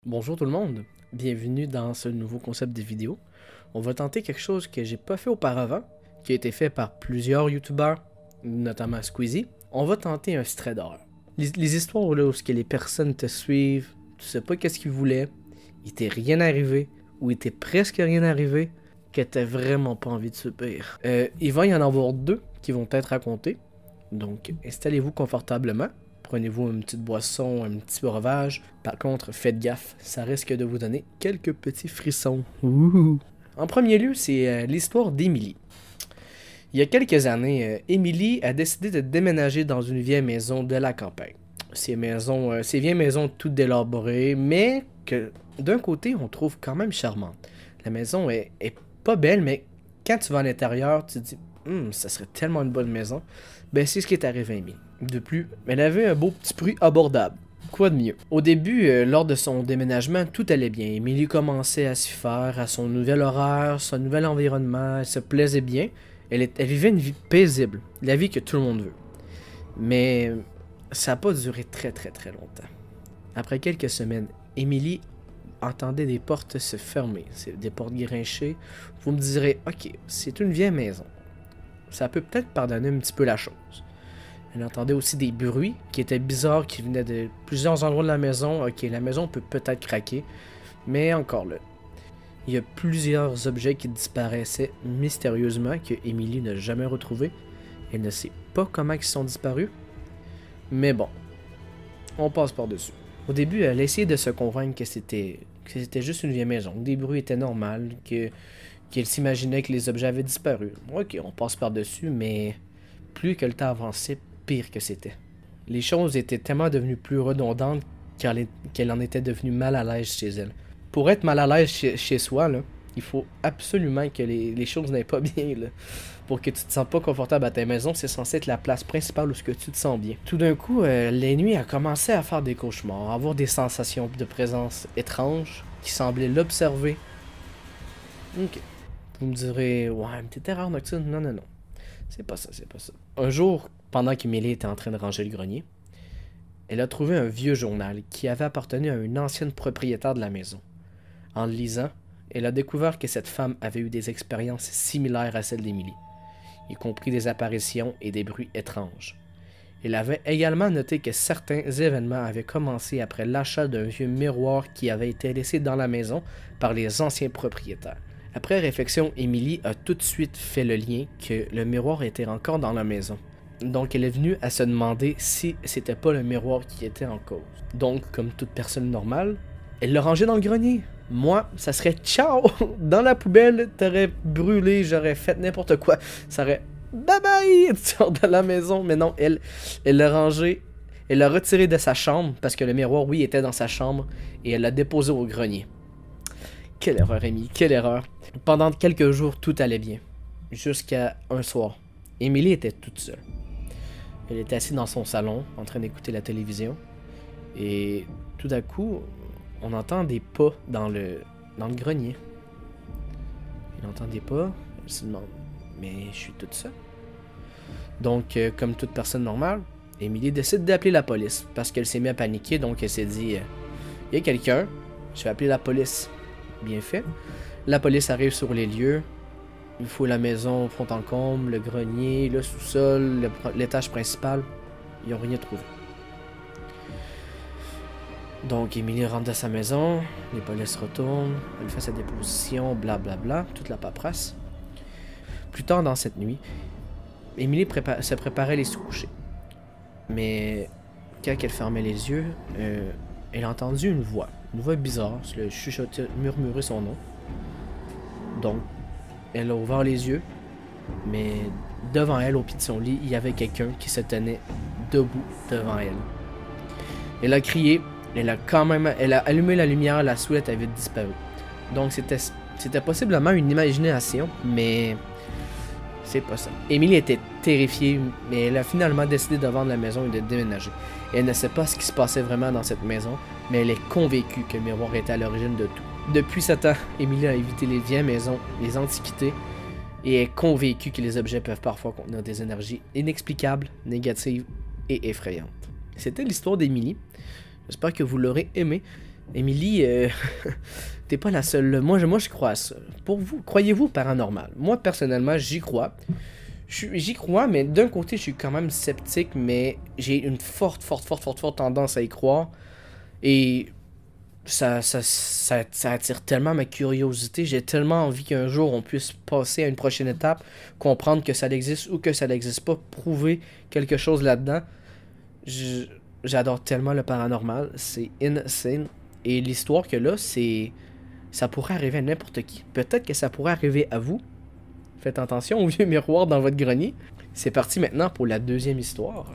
Bonjour tout le monde, bienvenue dans ce nouveau concept de vidéo. On va tenter quelque chose que j'ai pas fait auparavant, qui a été fait par plusieurs youtubeurs, notamment Squeezie. On va tenter un stray d'horreur. Les histoires là où les personnes te suivent, tu sais pas qu'est-ce qu'ils voulaient, il t'est rien arrivé, ou il t'est presque rien arrivé, que t'as vraiment pas envie de subir. Il va y en avoir deux qui vont être racontés, donc installez-vous confortablement. Prenez-vous une petite boisson, un petit breuvage. Par contre, faites gaffe, ça risque de vous donner quelques petits frissons. Ouh. En premier lieu, c'est l'histoire d'Emily. Il y a quelques années, Emily a décidé de déménager dans une vieille maison de la campagne. Ces vieilles maisons toutes délabrées, mais que d'un côté, on trouve quand même charmantes. La maison est pas belle, mais quand tu vas à l'intérieur, tu te dis ça serait tellement une bonne maison. Ben, c'est ce qui est arrivé à Emily. De plus, elle avait un beau petit prix abordable. Quoi de mieux? Au début, lors de son déménagement, tout allait bien. Emily commençait à s'y faire, à son nouvel horaire, son nouvel environnement, elle se plaisait bien. Elle vivait une vie paisible, la vie que tout le monde veut. Mais ça n'a pas duré très longtemps. Après quelques semaines, Emily entendait des portes se fermer, des portes grincher. Vous me direz, ok, c'est une vieille maison. Ça peut peut-être pardonner un petit peu la chose. Elle entendait aussi des bruits qui étaient bizarres, qui venaient de plusieurs endroits de la maison. Ok, la maison peut peut-être craquer, mais encore là. Il y a plusieurs objets qui disparaissaient mystérieusement que Emily n'a jamais retrouvés. Elle ne sait pas comment ils sont disparus. Mais bon, on passe par-dessus. Au début, elle a essayé de se convaincre que c'était juste une vieille maison, que des bruits étaient normaux, qu'elle s'imaginait que les objets avaient disparu. Ok, on passe par-dessus, mais plus que le temps avançait, pire que c'était. Les choses étaient tellement devenues plus redondantes qu'elle en était devenue mal à l'aise chez elle. Pour être mal à l'aise chez soi, là, il faut absolument que les choses n'aillent pas bien. Là. Pour que tu te sens pas confortable à ta maison, c'est censé être la place principale où tu te sens bien. Tout d'un coup, les nuits, elle commençait à faire des cauchemars, à avoir des sensations de présence étranges qui semblaient l'observer. Ok. Vous me direz, ouais, mais t'es terreur nocturne. Non. C'est pas ça. Un jour, pendant qu'Emily était en train de ranger le grenier, elle a trouvé un vieux journal qui avait appartenu à une ancienne propriétaire de la maison. En le lisant, elle a découvert que cette femme avait eu des expériences similaires à celles d'Emily, y compris des apparitions et des bruits étranges. Elle avait également noté que certains événements avaient commencé après l'achat d'un vieux miroir qui avait été laissé dans la maison par les anciens propriétaires. Après réflexion, Emily a tout de suite fait le lien que le miroir était encore dans la maison. Donc elle est venue à se demander si c'était pas le miroir qui était en cause. Donc, comme toute personne normale, elle l'a rangé dans le grenier. Moi, ça serait ciao! Dans la poubelle, t'aurais brûlé, j'aurais fait n'importe quoi. Ça aurait bye bye! Tu sors de la maison. Mais non, elle l'a rangé. Elle l'a retiré de sa chambre parce que le miroir, oui, était dans sa chambre et elle l'a déposé au grenier. Quelle erreur, Amy, quelle erreur. Pendant quelques jours, tout allait bien. Jusqu'à un soir. Emily était toute seule. Elle était assise dans son salon, en train d'écouter la télévision. Et tout à coup, on entend des pas dans le grenier. Elle entend des pas, elle se demande, mais je suis toute seule. Donc, comme toute personne normale, Emily décide d'appeler la police parce qu'elle s'est mise à paniquer. Donc, elle s'est dit, il y a quelqu'un, je vais appeler la police. Bien fait. La police arrive sur les lieux. Il faut la maison fond en comble, le grenier, le sous-sol, l'étage principal. Ils n'ont rien trouvé. Donc, Emily rentre dans sa maison. Les polices retournent. Elle fait sa déposition, blablabla. Toute la paperasse. Plus tard dans cette nuit, Emily se préparait à aller se coucher. Mais quand elle fermait les yeux, elle a entendu une voix bizarre, le chuchotait, murmurer son nom. Donc, elle a ouvert les yeux, mais devant elle, au pied de son lit, il y avait quelqu'un qui se tenait debout devant elle. Elle a crié, elle a allumé la lumière, la silhouette avait disparu. Donc, c'était possiblement une imagination, mais c'est pas ça. Emily était terrifiée, mais elle a finalement décidé de vendre la maison et de déménager. Elle ne sait pas ce qui se passait vraiment dans cette maison, mais elle est convaincue que le miroir était à l'origine de tout. Depuis 7 ans, Emily a évité les vieilles maisons, les antiquités, et est convaincue que les objets peuvent parfois contenir des énergies inexplicables, négatives et effrayantes. C'était l'histoire d'Emily. J'espère que vous l'aurez aimé. Émilie, t'es pas la seule. Là. Moi, je crois à ça. Pour vous, croyez-vous au paranormal? Moi, personnellement, j'y crois. J'y crois, mais d'un côté, je suis quand même sceptique, mais j'ai une forte tendance à y croire. Et ça attire tellement ma curiosité. J'ai tellement envie qu'un jour, on puisse passer à une prochaine étape, comprendre que ça existe ou que ça n'existe pas, prouver quelque chose là-dedans. J'adore tellement le paranormal. C'est insane. Et l'histoire que là, ça pourrait arriver à n'importe qui. Peut-être que ça pourrait arriver à vous. Faites attention au vieux miroir dans votre grenier. C'est parti maintenant pour la deuxième histoire.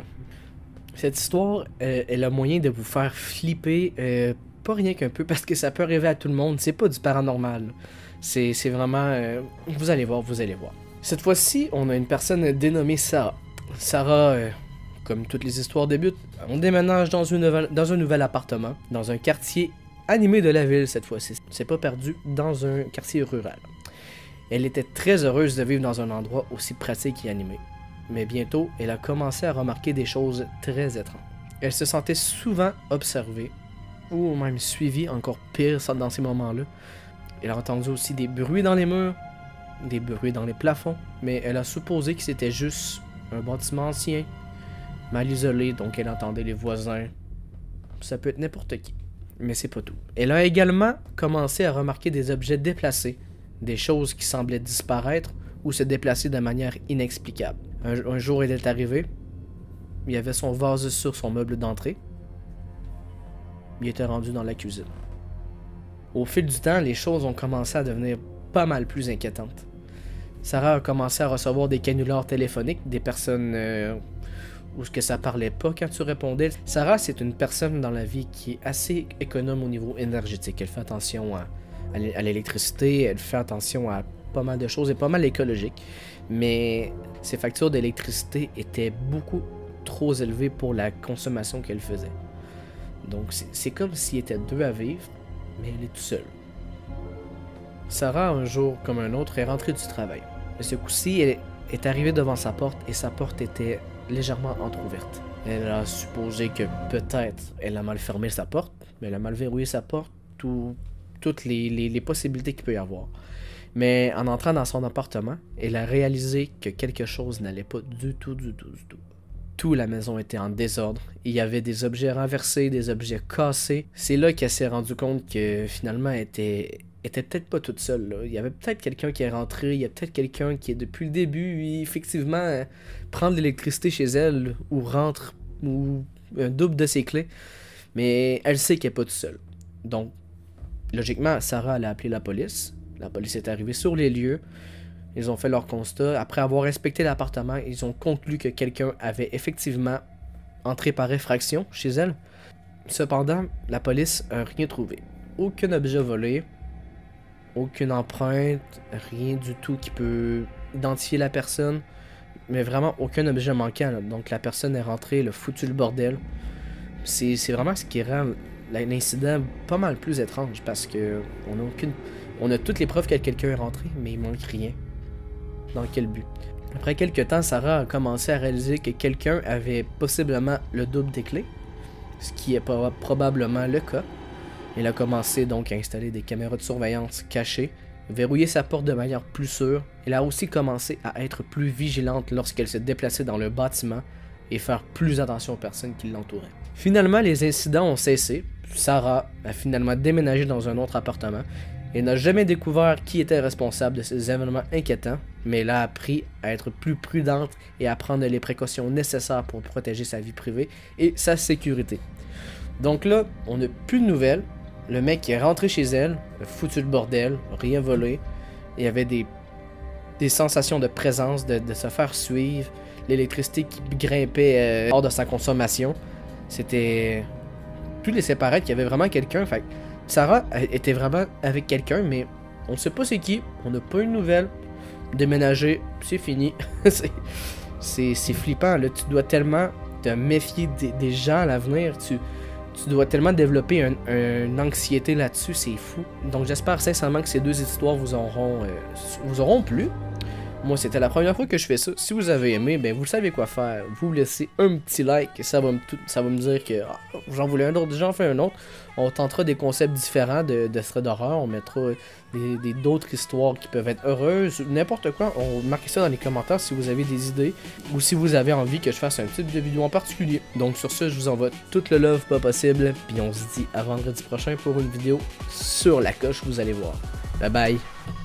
Cette histoire, elle a moyen de vous faire flipper, pas rien qu'un peu, parce que ça peut arriver à tout le monde. C'est pas du paranormal. C'est vraiment... vous allez voir. Cette fois-ci, on a une personne dénommée Sarah. Sarah, comme toutes les histoires débutent, on déménage dans un nouvel appartement, dans un quartier animé de la ville cette fois-ci. C'est pas perdu, dans un quartier rural. Elle était très heureuse de vivre dans un endroit aussi pratique et animé. Mais bientôt, elle a commencé à remarquer des choses très étranges. Elle se sentait souvent observée, ou même suivie, encore pire dans ces moments-là. Elle a entendu aussi des bruits dans les murs, des bruits dans les plafonds, mais elle a supposé que c'était juste un bâtiment ancien, mal isolé, donc elle entendait les voisins. Ça peut être n'importe qui, mais c'est pas tout. Elle a également commencé à remarquer des objets déplacés, des choses qui semblaient disparaître ou se déplacer de manière inexplicable. Un jour, elle est arrivée, il y avait son vase sur son meuble d'entrée. Il était rendu dans la cuisine. Au fil du temps, les choses ont commencé à devenir pas mal plus inquiétantes. Sarah a commencé à recevoir des canulars téléphoniques, des personnes où que ça parlait pas quand tu répondais. Sarah, c'est une personne dans la vie qui est assez économe au niveau énergétique. Elle fait attention à l'électricité, elle fait attention à pas mal de choses et pas mal écologique. Mais ses factures d'électricité étaient beaucoup trop élevées pour la consommation qu'elle faisait. Donc c'est comme s'il était deux à vivre, mais elle est toute seule. Sarah, un jour comme un autre, est rentrée du travail. Et ce coup-ci, elle est arrivée devant sa porte et sa porte était légèrement entrouverte. Elle a supposé que peut-être elle a mal fermé sa porte, mais elle a mal verrouillé sa porte, toutes les possibilités qu'il peut y avoir. Mais en entrant dans son appartement, elle a réalisé que quelque chose n'allait pas du tout. Toute la maison était en désordre. Il y avait des objets renversés, des objets cassés. C'est là qu'elle s'est rendue compte que finalement elle était peut-être pas toute seule. Là. Il y avait peut-être quelqu'un qui est rentré, il y a peut-être quelqu'un qui est depuis le début, effectivement, prend de l'électricité chez elle, ou rentre, ou un double de ses clés. Mais elle sait qu'elle n'est pas toute seule. Donc, logiquement, Sarah elle a appelé la police. La police est arrivée sur les lieux. Ils ont fait leur constat. Après avoir inspecté l'appartement, ils ont conclu que quelqu'un avait effectivement entré par effraction chez elle. Cependant, la police n'a rien trouvé. Aucun objet volé, aucune empreinte, rien du tout qui peut identifier la personne, mais vraiment aucun objet manquant. Là. Donc la personne est rentrée, elle a foutu le bordel. C'est vraiment ce qui rend l'incident pas mal plus étrange parce que on a toutes les preuves que quelqu'un est rentré, mais il manque rien. Dans quel but? Après quelques temps, Sarah a commencé à réaliser que quelqu'un avait possiblement le double des clés, ce qui est probablement le cas. Elle a commencé donc à installer des caméras de surveillance cachées, verrouiller sa porte de manière plus sûre. Elle a aussi commencé à être plus vigilante lorsqu'elle se déplaçait dans le bâtiment et faire plus attention aux personnes qui l'entouraient. Finalement, les incidents ont cessé. Sarah a finalement déménagé dans un autre appartement. Elle n'a jamais découvert qui était responsable de ces événements inquiétants, mais elle a appris à être plus prudente et à prendre les précautions nécessaires pour protéger sa vie privée et sa sécurité. Donc là, on n'a plus de nouvelles. Le mec est rentré chez elle, a foutu le bordel, rien volé. Il y avait des sensations de présence, de se faire suivre, l'électricité qui grimpait hors de sa consommation. C'était plus laissé paraître qu'il y avait vraiment quelqu'un. Fait Sarah était vraiment avec quelqu'un, mais on sait pas c'est qui, on n'a pas eu de nouvelles. Déménager, c'est fini. c'est flippant, là. Tu dois tellement te méfier des gens à l'avenir. Tu dois tellement développer une anxiété là-dessus, c'est fou. Donc j'espère sincèrement que ces deux histoires vous auront plu. Moi, c'était la première fois que je fais ça. Si vous avez aimé, ben vous savez quoi faire. Vous laissez un petit like, ça va me dire que j'en voulais un autre, j'en fais un autre. On tentera des concepts différents de thread d'horreur. On mettra d'autres histoires qui peuvent être heureuses, n'importe quoi. On marque ça dans les commentaires si vous avez des idées ou si vous avez envie que je fasse un type de vidéo en particulier. Donc sur ce, je vous envoie tout le love pas possible. Puis on se dit à vendredi prochain pour une vidéo sur la coche, vous allez voir. Bye bye.